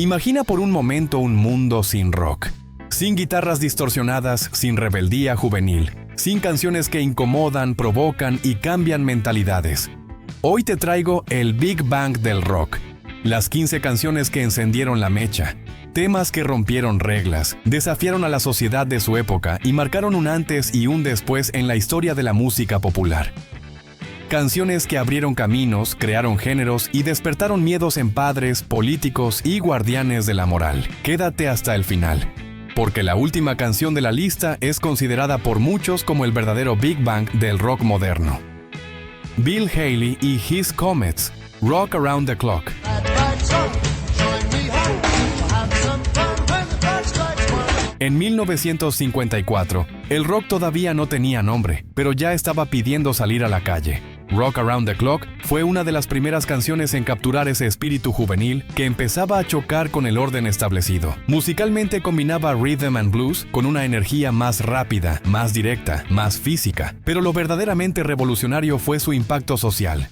Imagina por un momento un mundo sin rock. Sin guitarras distorsionadas, sin rebeldía juvenil, sin canciones que incomodan, provocan y cambian mentalidades. Hoy te traigo el Big Bang del rock. Las 15 canciones que encendieron la mecha. Temas que rompieron reglas, desafiaron a la sociedad de su época y marcaron un antes y un después en la historia de la música popular. Canciones que abrieron caminos, crearon géneros y despertaron miedos en padres, políticos y guardianes de la moral. Quédate hasta el final, porque la última canción de la lista es considerada por muchos como el verdadero Big Bang del rock moderno. Bill Haley y His Comets, Rock Around the Clock. En 1954, el rock todavía no tenía nombre, pero ya estaba pidiendo salir a la calle. Rock Around the Clock fue una de las primeras canciones en capturar ese espíritu juvenil que empezaba a chocar con el orden establecido. Musicalmente combinaba rhythm and blues con una energía más rápida, más directa, más física, pero lo verdaderamente revolucionario fue su impacto social.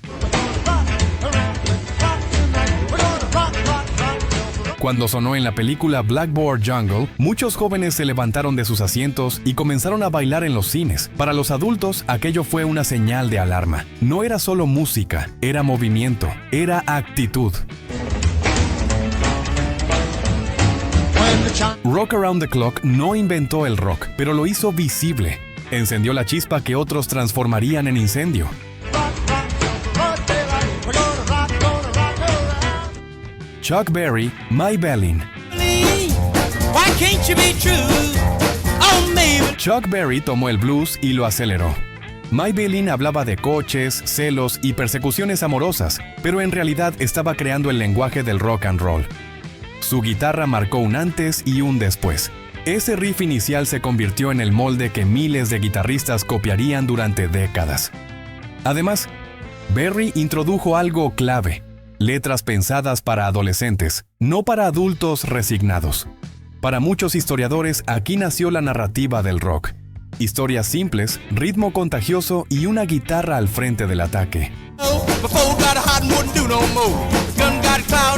Cuando sonó en la película Blackboard Jungle, muchos jóvenes se levantaron de sus asientos y comenzaron a bailar en los cines. Para los adultos, aquello fue una señal de alarma. No era solo música, era movimiento, era actitud. Rock Around the Clock no inventó el rock, pero lo hizo visible. Encendió la chispa que otros transformarían en incendio. Chuck Berry, Maybelline. Chuck Berry tomó el blues y lo aceleró. Maybelline hablaba de coches, celos y persecuciones amorosas, pero en realidad estaba creando el lenguaje del rock and roll. Su guitarra marcó un antes y un después. Ese riff inicial se convirtió en el molde que miles de guitarristas copiarían durante décadas. Además, Berry introdujo algo clave: letras pensadas para adolescentes, no para adultos resignados. Para muchos historiadores, aquí nació la narrativa del rock. Historias simples, ritmo contagioso y una guitarra al frente del ataque.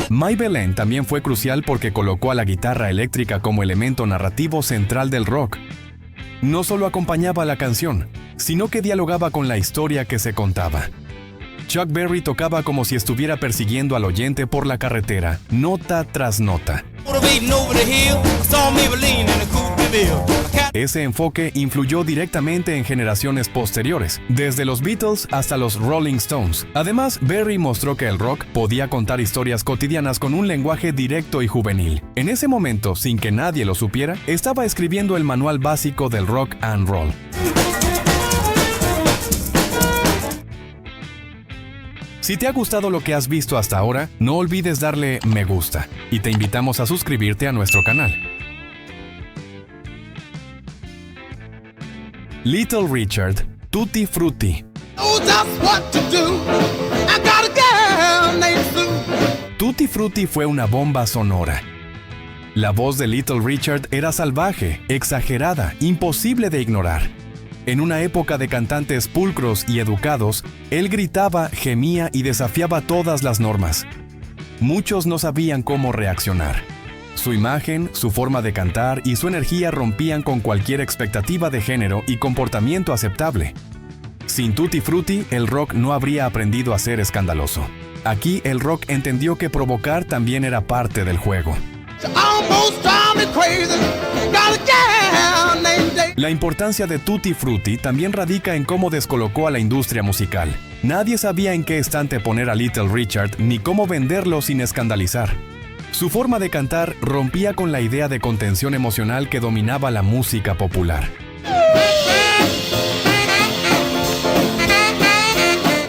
Maybelline también fue crucial porque colocó a la guitarra eléctrica como elemento narrativo central del rock. No solo acompañaba la canción, sino que dialogaba con la historia que se contaba. Chuck Berry tocaba como si estuviera persiguiendo al oyente por la carretera, nota tras nota. Ese enfoque influyó directamente en generaciones posteriores, desde los Beatles hasta los Rolling Stones. Además, Berry mostró que el rock podía contar historias cotidianas con un lenguaje directo y juvenil. En ese momento, sin que nadie lo supiera, estaba escribiendo el manual básico del rock and roll. Si te ha gustado lo que has visto hasta ahora, no olvides darle me gusta y te invitamos a suscribirte a nuestro canal. Little Richard, Tutti Frutti. Tutti Frutti fue una bomba sonora. La voz de Little Richard era salvaje, exagerada, imposible de ignorar. En una época de cantantes pulcros y educados, él gritaba, gemía y desafiaba todas las normas. Muchos no sabían cómo reaccionar. Su imagen, su forma de cantar y su energía rompían con cualquier expectativa de género y comportamiento aceptable. Sin Tutti Frutti, el rock no habría aprendido a ser escandaloso. Aquí el rock entendió que provocar también era parte del juego. La importancia de Tutti Frutti también radica en cómo descolocó a la industria musical. Nadie sabía en qué estante poner a Little Richard ni cómo venderlo sin escandalizar. Su forma de cantar rompía con la idea de contención emocional que dominaba la música popular.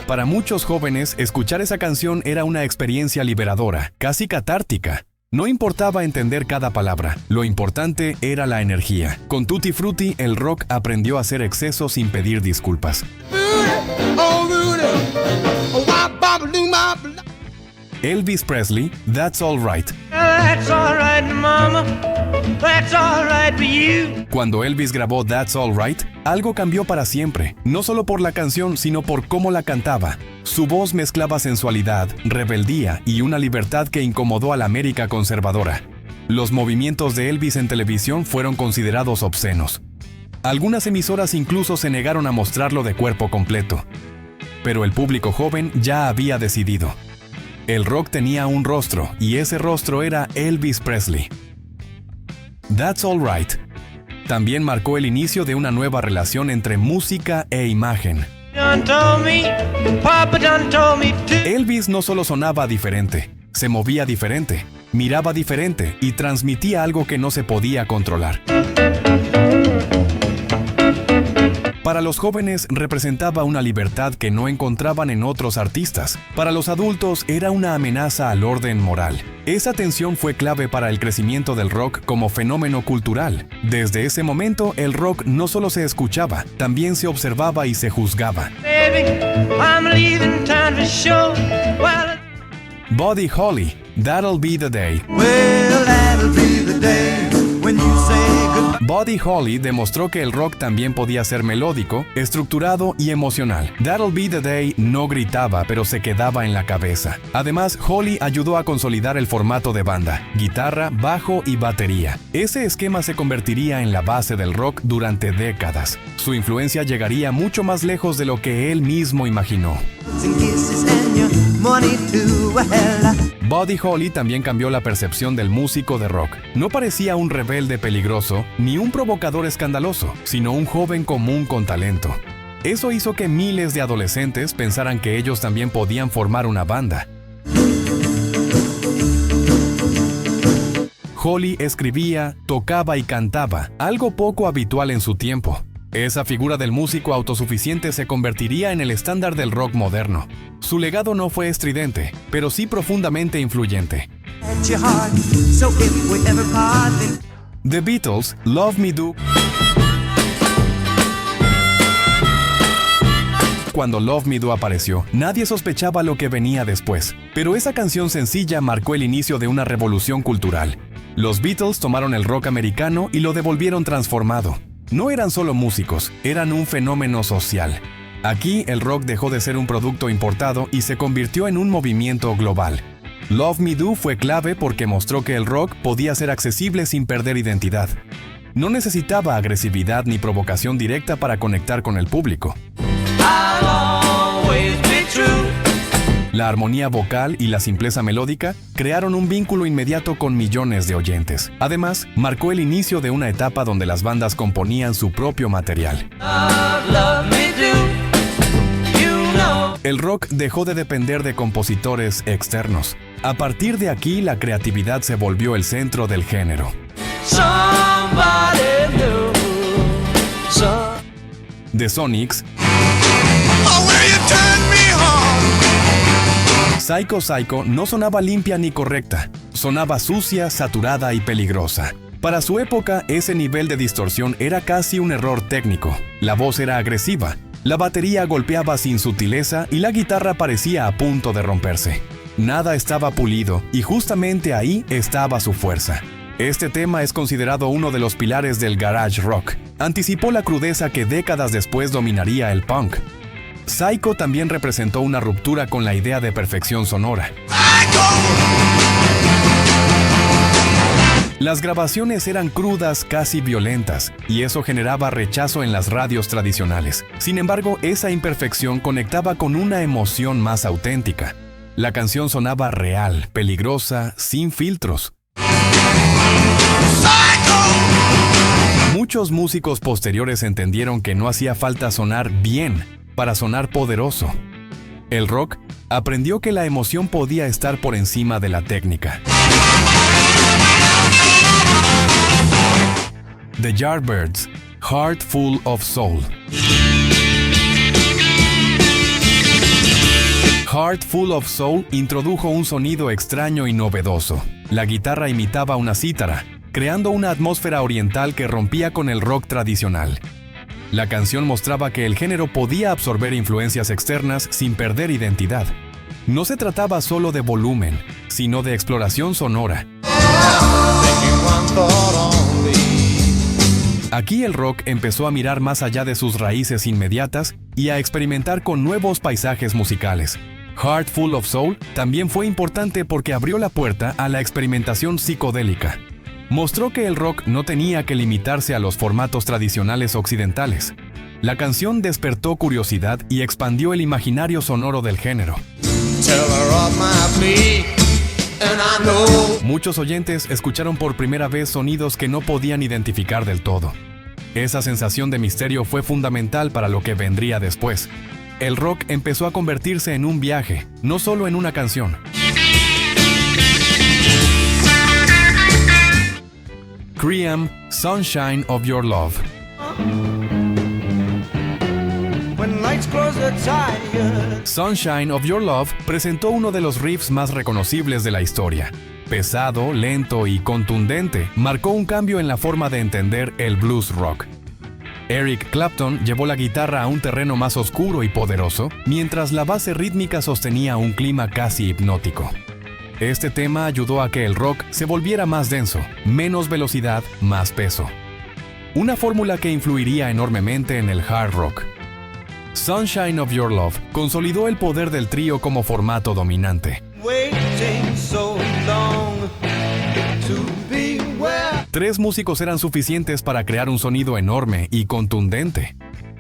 Para muchos jóvenes, escuchar esa canción era una experiencia liberadora, casi catártica. No importaba entender cada palabra, lo importante era la energía. Con Tutti Frutti, el rock aprendió a hacer exceso sin pedir disculpas. Elvis Presley, That's All Right. That's all right, mama. That's all right for you. Cuando Elvis grabó That's All Right, algo cambió para siempre, no solo por la canción, sino por cómo la cantaba. Su voz mezclaba sensualidad, rebeldía y una libertad que incomodó a la América conservadora. Los movimientos de Elvis en televisión fueron considerados obscenos. Algunas emisoras incluso se negaron a mostrarlo de cuerpo completo. Pero el público joven ya había decidido. El rock tenía un rostro, y ese rostro era Elvis Presley. That's All Right también marcó el inicio de una nueva relación entre música e imagen. Done told me, Papa done told me too. Elvis no solo sonaba diferente, se movía diferente, miraba diferente y transmitía algo que no se podía controlar. Para los jóvenes representaba una libertad que no encontraban en otros artistas. Para los adultos era una amenaza al orden moral. Esa tensión fue clave para el crecimiento del rock como fenómeno cultural. Desde ese momento, el rock no solo se escuchaba, también se observaba y se juzgaba. Baby, I'm leaving town for sure. Well, Buddy Holly, That'll Be the Day. Well, that'll be the day when you say goodbye. Buddy Holly demostró que el rock también podía ser melódico, estructurado y emocional. That'll Be the Day no gritaba, pero se quedaba en la cabeza. Además, Holly ayudó a consolidar el formato de banda, guitarra, bajo y batería. Ese esquema se convertiría en la base del rock durante décadas. Su influencia llegaría mucho más lejos de lo que él mismo imaginó. And kisses and your money to a hella. Buddy Holly también cambió la percepción del músico de rock. No parecía un rebelde peligroso ni un provocador escandaloso, sino un joven común con talento. Eso hizo que miles de adolescentes pensaran que ellos también podían formar una banda. Holly escribía, tocaba y cantaba, algo poco habitual en su tiempo. Esa figura del músico autosuficiente se convertiría en el estándar del rock moderno. Su legado no fue estridente, pero sí profundamente influyente. At your heart, so if we ever part, then The Beatles, Love Me Do. Cuando Love Me Do apareció, nadie sospechaba lo que venía después, pero esa canción sencilla marcó el inicio de una revolución cultural. Los Beatles tomaron el rock americano y lo devolvieron transformado. No eran solo músicos, eran un fenómeno social. Aquí el rock dejó de ser un producto importado y se convirtió en un movimiento global. Love Me Do fue clave porque mostró que el rock podía ser accesible sin perder identidad. No necesitaba agresividad ni provocación directa para conectar con el público. I'll always be true. La armonía vocal y la simpleza melódica crearon un vínculo inmediato con millones de oyentes. Además, marcó el inicio de una etapa donde las bandas componían su propio material. Love me do. You know. El rock dejó de depender de compositores externos. A partir de aquí, la creatividad se volvió el centro del género. Somebody new. The Sonics, oh, will you turn me on? Psycho Psycho no sonaba limpia ni correcta. Sonaba sucia, saturada y peligrosa. Para su época, ese nivel de distorsión era casi un error técnico. La voz era agresiva, la batería golpeaba sin sutileza y la guitarra parecía a punto de romperse. Nada estaba pulido y justamente ahí estaba su fuerza. Este tema es considerado uno de los pilares del garage rock. Anticipó la crudeza que décadas después dominaría el punk. Psycho también representó una ruptura con la idea de perfección sonora. Las grabaciones eran crudas, casi violentas, y eso generaba rechazo en las radios tradicionales. Sin embargo, esa imperfección conectaba con una emoción más auténtica. La canción sonaba real, peligrosa, sin filtros. Muchos músicos posteriores entendieron que no hacía falta sonar bien para sonar poderoso. El rock aprendió que la emoción podía estar por encima de la técnica. The Yardbirds, Heart Full of Soul. Heart Full of Soul introdujo un sonido extraño y novedoso. La guitarra imitaba una cítara, creando una atmósfera oriental que rompía con el rock tradicional. La canción mostraba que el género podía absorber influencias externas sin perder identidad. No se trataba solo de volumen, sino de exploración sonora. Aquí el rock empezó a mirar más allá de sus raíces inmediatas y a experimentar con nuevos paisajes musicales. Heart Full of Soul también fue importante porque abrió la puerta a la experimentación psicodélica. Mostró que el rock no tenía que limitarse a los formatos tradicionales occidentales. La canción despertó curiosidad y expandió el imaginario sonoro del género. Muchos oyentes escucharon por primera vez sonidos que no podían identificar del todo. Esa sensación de misterio fue fundamental para lo que vendría después. El rock empezó a convertirse en un viaje, no solo en una canción. Cream, Sunshine of Your Love. Sunshine of Your Love presentó uno de los riffs más reconocibles de la historia. Pesado, lento y contundente, marcó un cambio en la forma de entender el blues rock. Eric Clapton llevó la guitarra a un terreno más oscuro y poderoso, mientras la base rítmica sostenía un clima casi hipnótico. Este tema ayudó a que el rock se volviera más denso, menos velocidad, más peso. Una fórmula que influiría enormemente en el hard rock. Sunshine of Your Love consolidó el poder del trío como formato dominante. 3 músicos eran suficientes para crear un sonido enorme y contundente.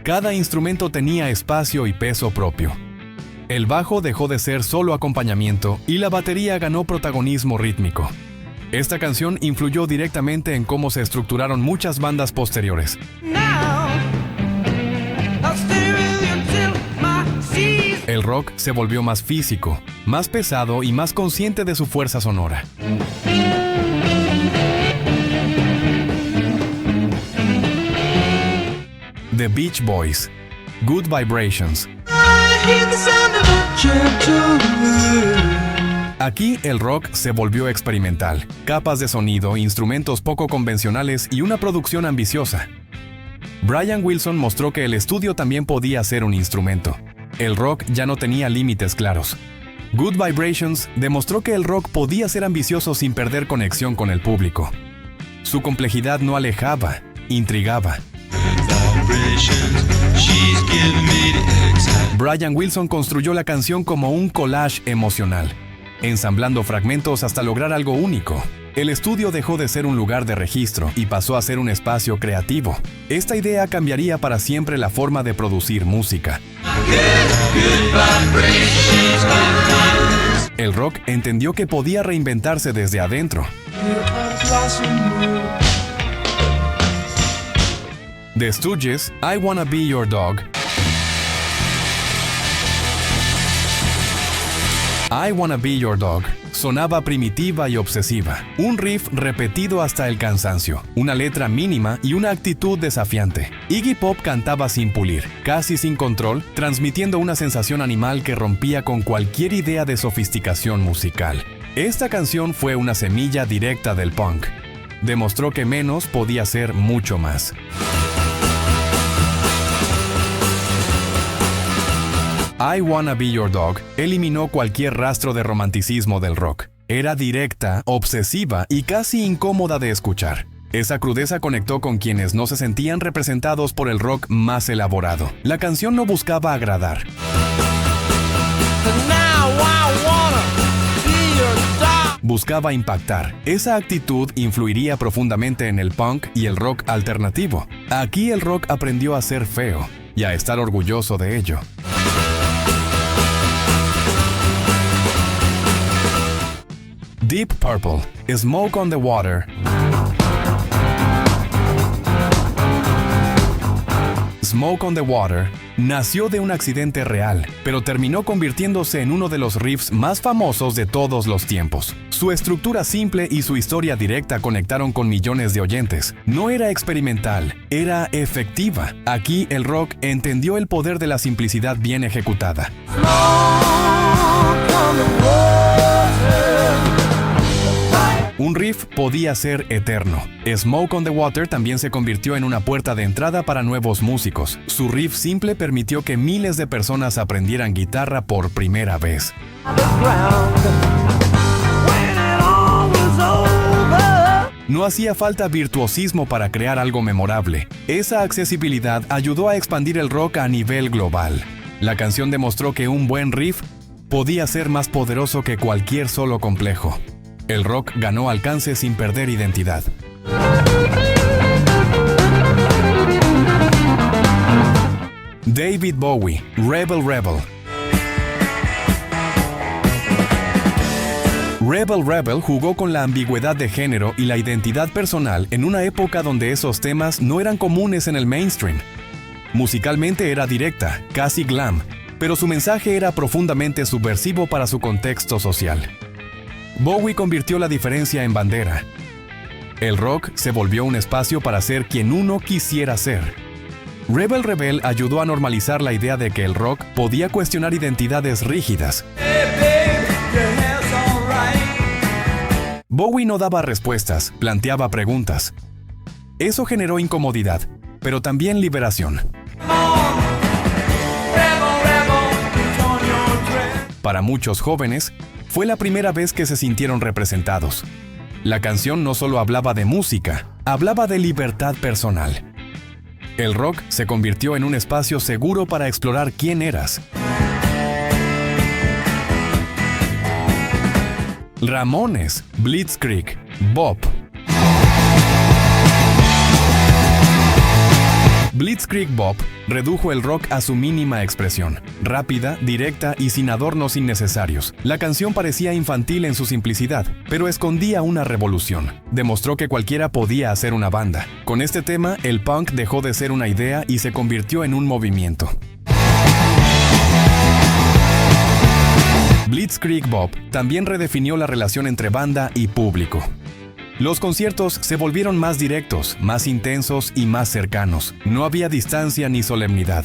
Cada instrumento tenía espacio y peso propio. El bajo dejó de ser solo acompañamiento y la batería ganó protagonismo rítmico. Esta canción influyó directamente en cómo se estructuraron muchas bandas posteriores. El rock se volvió más físico, más pesado y más consciente de su fuerza sonora. The Beach Boys, Good Vibrations. Aquí el rock se volvió experimental, capas de sonido, instrumentos poco convencionales y una producción ambiciosa. Brian Wilson mostró que el estudio también podía ser un instrumento. El rock ya no tenía límites claros. Good Vibrations demostró que el rock podía ser ambicioso sin perder conexión con el público. Su complejidad no alejaba, intrigaba. Brian Wilson construyó la canción como un collage emocional, ensamblando fragmentos hasta lograr algo único. El estudio dejó de ser un lugar de registro y pasó a ser un espacio creativo. Esta idea cambiaría para siempre la forma de producir música. El rock entendió que podía reinventarse desde adentro. The Stooges, I Wanna Be Your Dog. I Wanna Be Your Dog sonaba primitiva y obsesiva, un riff repetido hasta el cansancio, una letra mínima y una actitud desafiante. Iggy Pop cantaba sin pulir, casi sin control, transmitiendo una sensación animal que rompía con cualquier idea de sofisticación musical. Esta canción fue una semilla directa del punk. Demostró que menos podía ser mucho más. I Wanna Be Your Dog eliminó cualquier rastro de romanticismo del rock. Era directa, obsesiva y casi incómoda de escuchar. Esa crudeza conectó con quienes no se sentían representados por el rock más elaborado. La canción no buscaba agradar. Buscaba impactar. Esa actitud influiría profundamente en el punk y el rock alternativo. Aquí el rock aprendió a ser feo y a estar orgulloso de ello. Deep Purple, Smoke on the Water. Smoke on the Water nació de un accidente real, pero terminó convirtiéndose en uno de los riffs más famosos de todos los tiempos. Su estructura simple y su historia directa conectaron con millones de oyentes. No era experimental, era efectiva. Aquí el rock entendió el poder de la simplicidad bien ejecutada. Un riff riff podía ser eterno. Smoke on the Water también se convirtió en una puerta de entrada para nuevos músicos. Su riff simple permitió que miles de personas aprendieran guitarra por primera vez. No hacía falta virtuosismo para crear algo memorable. Esa accesibilidad ayudó a expandir el rock a nivel global. La canción demostró que un buen riff podía ser más poderoso que cualquier solo complejo. El rock ganó alcance sin perder identidad. David Bowie, Rebel Rebel. Rebel Rebel jugó con la ambigüedad de género y la identidad personal en una época donde esos temas no eran comunes en el mainstream. Musicalmente era directa, casi glam, pero su mensaje era profundamente subversivo para su contexto social. Bowie convirtió la diferencia en bandera. El rock se volvió un espacio para ser quien uno quisiera ser. Rebel Rebel ayudó a normalizar la idea de que el rock podía cuestionar identidades rígidas. Bowie no daba respuestas, planteaba preguntas. Eso generó incomodidad, pero también liberación. Para muchos jóvenes, fue la primera vez que se sintieron representados. La canción no solo hablaba de música, hablaba de libertad personal. El rock se convirtió en un espacio seguro para explorar quién eras. Ramones, Blitzkrieg, Bop. Blitzkrieg Bop redujo el rock a su mínima expresión, rápida, directa y sin adornos innecesarios. La canción parecía infantil en su simplicidad, pero escondía una revolución. Demostró que cualquiera podía hacer una banda. Con este tema, el punk dejó de ser una idea y se convirtió en un movimiento. Blitzkrieg Bop también redefinió la relación entre banda y público. Los conciertos se volvieron más directos, más intensos y más cercanos. No había distancia ni solemnidad.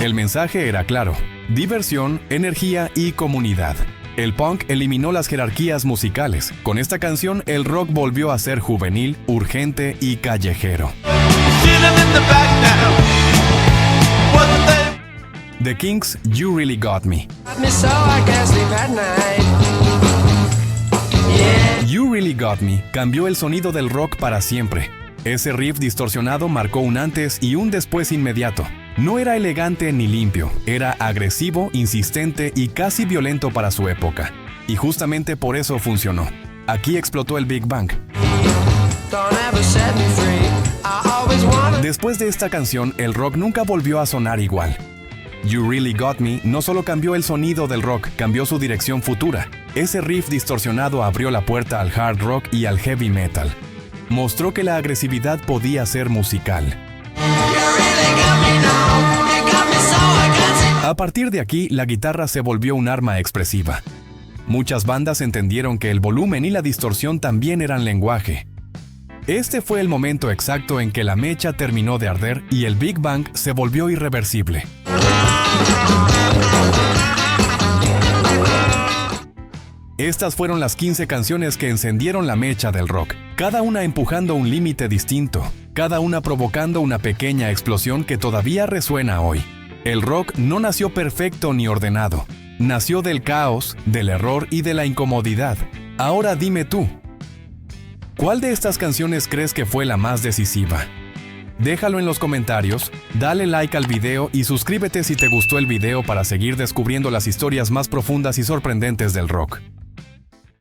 El mensaje era claro: diversión, energía y comunidad. El punk eliminó las jerarquías musicales. Con esta canción, el rock volvió a ser juvenil, urgente y callejero. The Kinks, You Really Got Me. You Really Got Me cambió el sonido del rock para siempre. Ese riff distorsionado marcó un antes y un después inmediato. No era elegante ni limpio, era agresivo, insistente y casi violento para su época. Y justamente por eso funcionó. Aquí explotó el Big Bang. Después de esta canción, el rock nunca volvió a sonar igual. You Really Got Me no solo cambió el sonido del rock, cambió su dirección futura. Ese riff distorsionado abrió la puerta al hard rock y al heavy metal. Mostró que la agresividad podía ser musical. A partir de aquí, la guitarra se volvió un arma expresiva. Muchas bandas entendieron que el volumen y la distorsión también eran lenguaje. Este fue el momento exacto en que la mecha terminó de arder y el Big Bang se volvió irreversible. Estas fueron las 15 canciones que encendieron la mecha del rock, cada una empujando un límite distinto, cada una provocando una pequeña explosión que todavía resuena hoy. El rock no nació perfecto ni ordenado, nació del caos, del error y de la incomodidad. Ahora dime tú, ¿cuál de estas canciones crees que fue la más decisiva? Déjalo en los comentarios, dale like al video y suscríbete si te gustó el video para seguir descubriendo las historias más profundas y sorprendentes del rock.